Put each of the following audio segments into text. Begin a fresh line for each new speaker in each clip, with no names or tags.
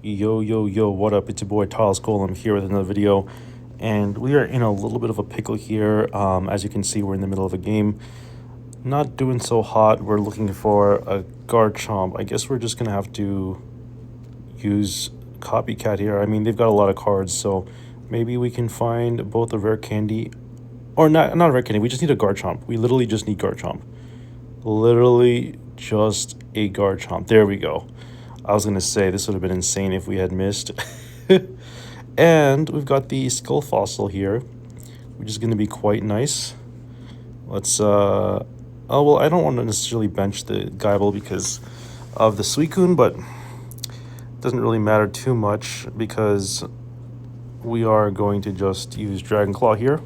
Yo, what up? It's your boy Tiles Golem here with another video, and we are in a little bit of a pickle here. As you can see, we're in the middle of a game. Not doing so hot. We're looking for a Garchomp. I guess we're just gonna have to use Copycat here. I mean, they've got a lot of cards, so maybe we can find both a rare candy, or not a rare candy. We just need a Garchomp. We literally just need Garchomp. Literally just a Garchomp. There we go. I was going to say this would have been insane if we had missed. And we've got the Skull Fossil here, which is going to be quite nice. Let's, oh, well, I don't want to necessarily bench the Geibel because of the Suicune, but it doesn't really matter too much because we are going to just use Dragon Claw here.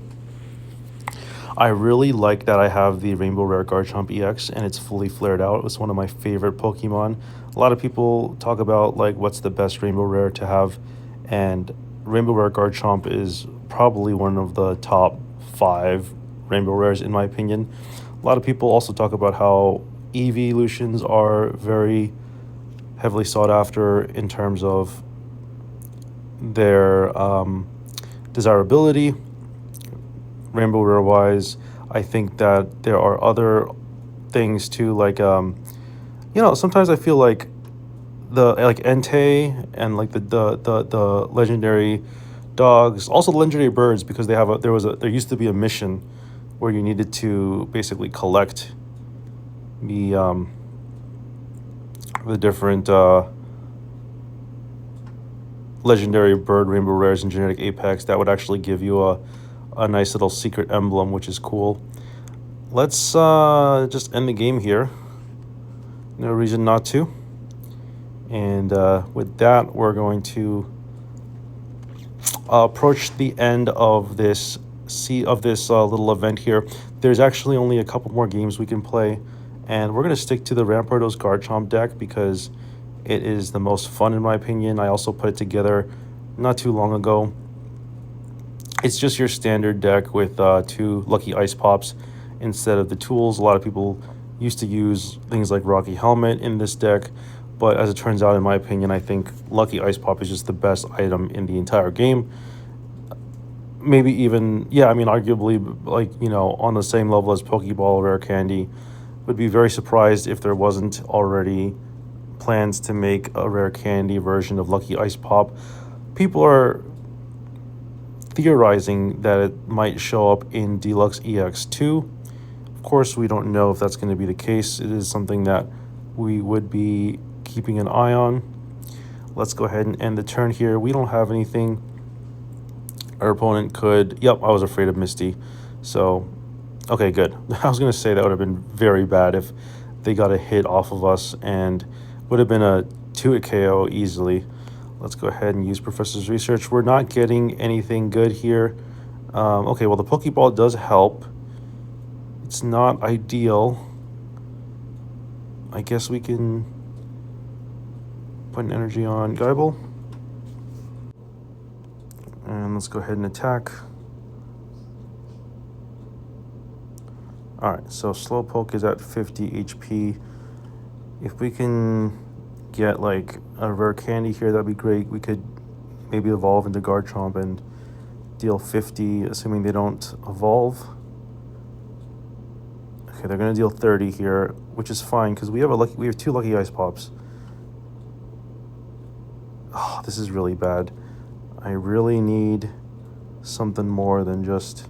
I really like that I have the Rainbow Rare Garchomp EX and it's fully flared out. It's one of my favorite Pokemon. A lot of people talk about like what's the best Rainbow Rare to have, and Rainbow Rare Garchomp is probably one of the top 5 Rainbow Rares in my opinion. A lot of people also talk about how evolutions are very heavily sought after in terms of their desirability. Rainbow Rare wise, I think that there are other things too, like sometimes I feel like the Entei and like the legendary dogs, also the legendary birds, because they have there used to be a mission where you needed to basically collect the different legendary bird Rainbow Rares and Genetic Apex that would actually give you a nice little secret emblem, which is cool. Let's just end the game here. No reason not to. And with that, we're going to approach the end of this little event here. There's actually only a couple more games we can play, and we're going to stick to the Rampardos Garchomp deck because it is the most fun in my opinion. I also put it together not too long ago. It's just your standard deck with 2 Lucky Ice Pops instead of the tools. A lot of people used to use things like Rocky Helmet in this deck, but as it turns out, in my opinion, I think Lucky Ice Pop is just the best item in the entire game. Maybe even, yeah, I mean, arguably, like, on the same level as Pokeball or Rare Candy. Would be very surprised if there wasn't already plans to make a Rare Candy version of Lucky Ice Pop. People are theorizing that it might show up in Deluxe EX2. Of course, we don't know if that's going to be the case. It is something that we would be keeping an eye on. Let's go ahead and end the turn here. We don't have anything. Our opponent could... Yep, I was afraid of Misty. So, okay, good. I was going to say that would have been very bad if they got a hit off of us and would have been a 2-hit KO easily. Let's go ahead and use Professor's Research. We're not getting anything good here. Okay, well, the Pokeball does help. It's not ideal. I guess we can put an energy on Geibel. And let's go ahead and attack. Alright, so Slowpoke is at 50 HP. If we can get like a Rare Candy here, that'd be great. We could maybe evolve into Garchomp and deal 50, assuming they don't evolve. Okay, they're gonna deal 30 here, which is fine because we have 2 Lucky Ice Pops. Oh, this is really bad. I really need something more than just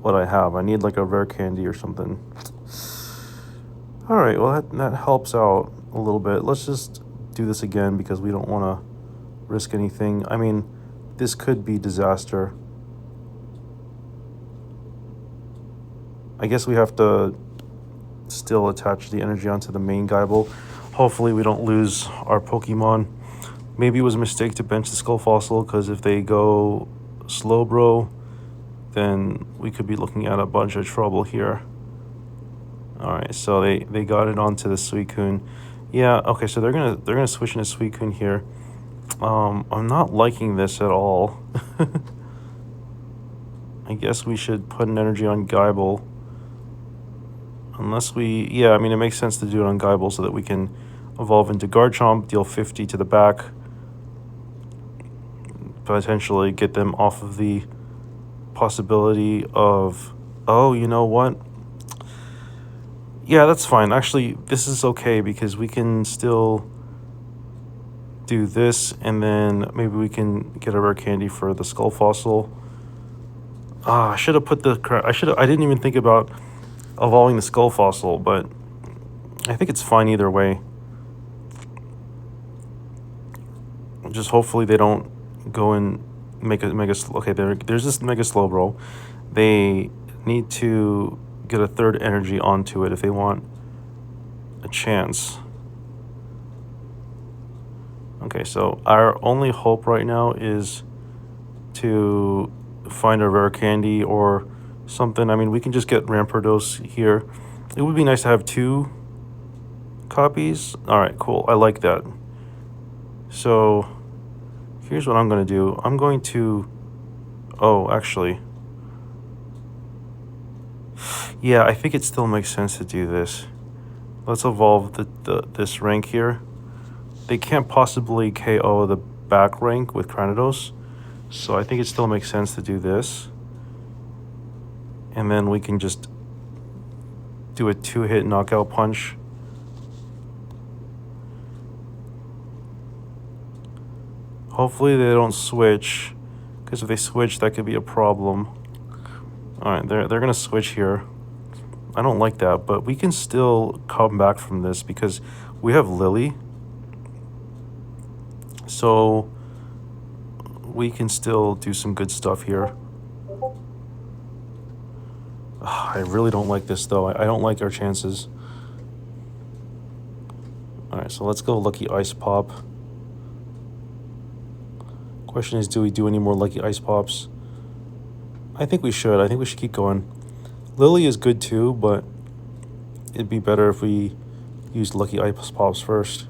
what I have. I need like a Rare Candy or something. All right, well that helps out a little bit. Let's just do this again because we don't want to risk anything. I mean, this could be disaster. I guess we have to still attach the energy onto the main Geibel. Hopefully we don't lose our Pokemon. Maybe it was a mistake to bench the Skull Fossil because if they go Slowbro, then we could be looking at a bunch of trouble here. Alright, so they got it onto the Suicune. Yeah, okay, so they're gonna switch into Suicune here. I'm not liking this at all. I guess we should put an energy on Geibel. Unless we... Yeah, I mean, it makes sense to do it on Geibel so that we can evolve into Garchomp, deal 50 to the back, potentially get them off of the possibility of, oh, you know what? Yeah, that's fine. Actually, this is okay because we can still do this, and then maybe we can get a rare candy for the Skull Fossil. I should have put I didn't even think about evolving the Skull Fossil, but I think it's fine either way. Just hopefully they don't go and make a mega. Okay, there's this Mega Slowbro. They need to get a third energy onto it if they want a chance. Okay, so our only hope right now is to find a rare candy or something. I mean, we can just get Rampardos here. It would be nice to have 2 copies. All right, cool. I like that. So here's what I'm going to do. I'm going to... Oh, actually... Yeah, I think it still makes sense to do this. Let's evolve this rank here. They can't possibly KO the back rank with Cranidos, so I think it still makes sense to do this. And then we can just do a 2-hit knockout punch. Hopefully they don't switch, because if they switch, that could be a problem. All right, they're gonna switch here. I don't like that, but we can still come back from this because we have Lily. So we can still do some good stuff here. I really don't like this, though. I don't like our chances. All right, so let's go Lucky Ice Pop. Question is, do we do any more Lucky Ice Pops? I think we should. I think we should keep going. Lily is good too, but it'd be better if we used Lucky Ice Pops first.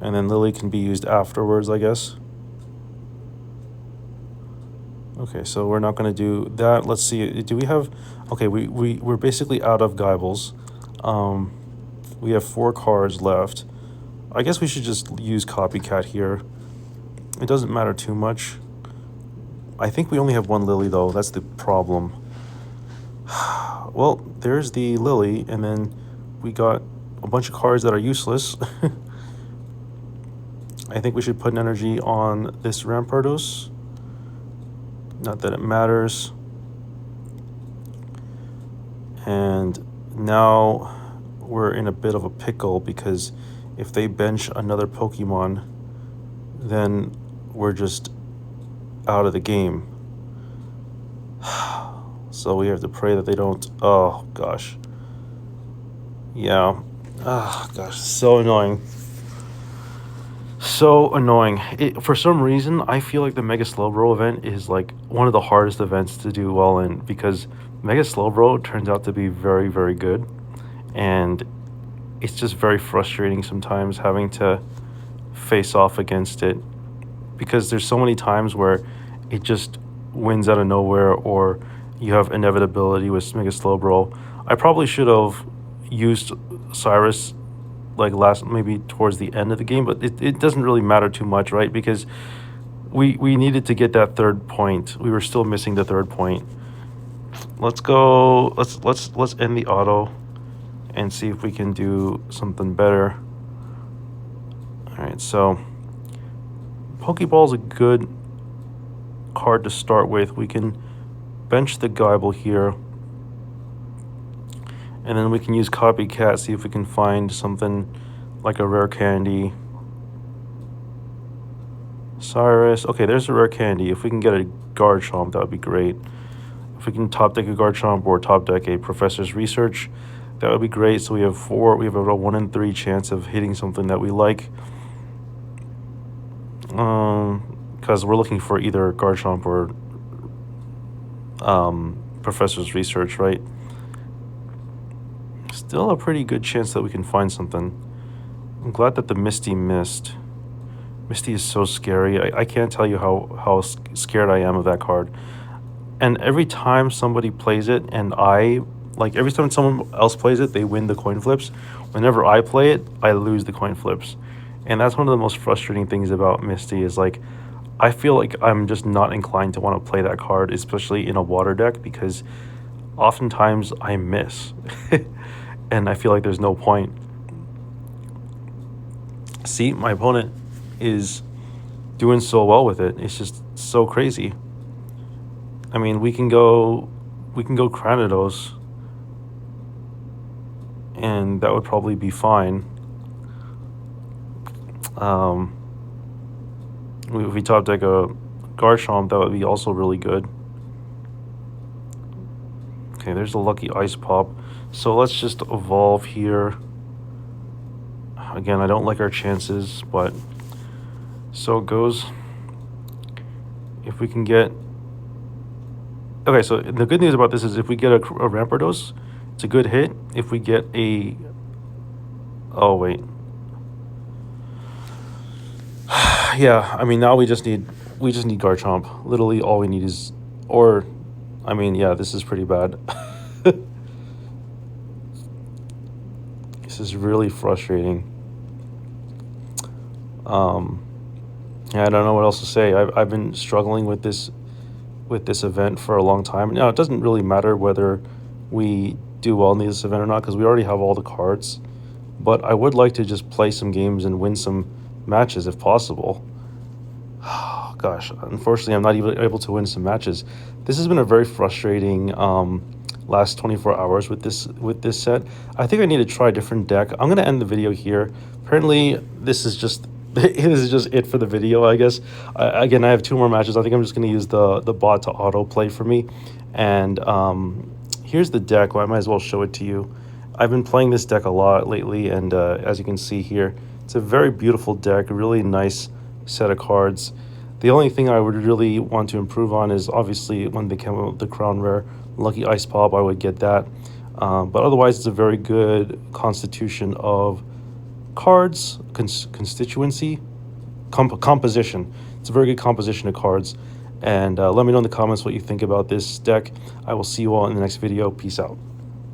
And then Lily can be used afterwards, I guess. Okay, so we're not going to do that. Let's see. Do we have... Okay, we're basically out of Guibles. We have 4 cards left. I guess we should just use Copycat here. It doesn't matter too much. I think we only have 1 Lily, though. That's the problem. Well, there's the Lily, and then we got a bunch of cards that are useless. I think we should put an energy on this Rampardos. Not that it matters. And now we're in a bit of a pickle because if they bench another Pokemon, then we're just out of the game. So we have to pray that they don't. Oh gosh. Yeah. Oh gosh, so annoying. So annoying. For some reason, I feel like the Mega Slowbro event is like one of the hardest events to do well in because Mega Slowbro turns out to be very, very good. And it's just very frustrating sometimes having to face off against it because there's so many times where it just wins out of nowhere or you have inevitability with Mega Slowbro. I probably should have used Cyrus like maybe towards the end of the game, but it doesn't really matter too much, right? Because we needed to get that 3rd point. We were still missing the 3rd point. Let's go. Let's end the auto and see if we can do something better. All right, so Pokeball is a good card to start with. We can bench the Guible here. And then we can use Copycat, see if we can find something like a rare candy. Cyrus. Okay, there's a rare candy. If we can get a Garchomp, that would be great. If we can top deck a Garchomp or top deck a Professor's Research, that would be great. So we have 4. We have a 1 in 3 chance of hitting something that we like. Because we're looking for either Garchomp or Professor's Research, right? Still a pretty good chance that we can find something. I'm glad that the Misty missed. Misty is so scary. I can't tell you how scared I am of that card. And every time somebody plays it and I Like every time someone else plays it, they win the coin flips. Whenever I play it, I lose the coin flips. And that's one of the most frustrating things about Misty is like I feel like I'm just not inclined to want to play that card, especially in a water deck, because oftentimes I miss. And I feel like there's no point. See, my opponent is doing so well with it. It's just so crazy. I mean, we can go Cranidos, and that would probably be fine. If we top deck a Garchomp, that would be also really good. Okay, there's a lucky Ice Pop. So let's just evolve here. Again, I don't like our chances, but so it goes. If we can get... Okay, so the good news about this is if we get a Rampardos, it's a good hit. If we get a... Oh, wait. Yeah, I mean, now we just need Garchomp. Literally all we need is... Or, I mean, yeah, this is pretty bad. This is really frustrating. Yeah, I don't know what else to say. I've been struggling with this event for a long time. Now, it doesn't really matter whether we do well in this event or not, because we already have all the cards. But I would like to just play some games and win some matches if possible. Gosh, unfortunately, I'm not even able to win some matches. This has been a very frustrating last 24 hours with this set. I think I need to try a different deck. I'm gonna end the video here. Apparently, this is just it for the video, I guess. Again, I have 2 more matches. I think I'm just gonna use the bot to auto play for me. And here's the deck. Well, I might as well show it to you. I've been playing this deck a lot lately, and as you can see here, it's a very beautiful deck, a really nice set of cards. The only thing I would really want to improve on is obviously when they come out with the Crown Rare Lucky Ice Pop, I would get that. But otherwise, it's a very good constitution of cards, composition. It's a very good composition of cards. And let me know in the comments what you think about this deck. I will see you all in the next video. Peace out.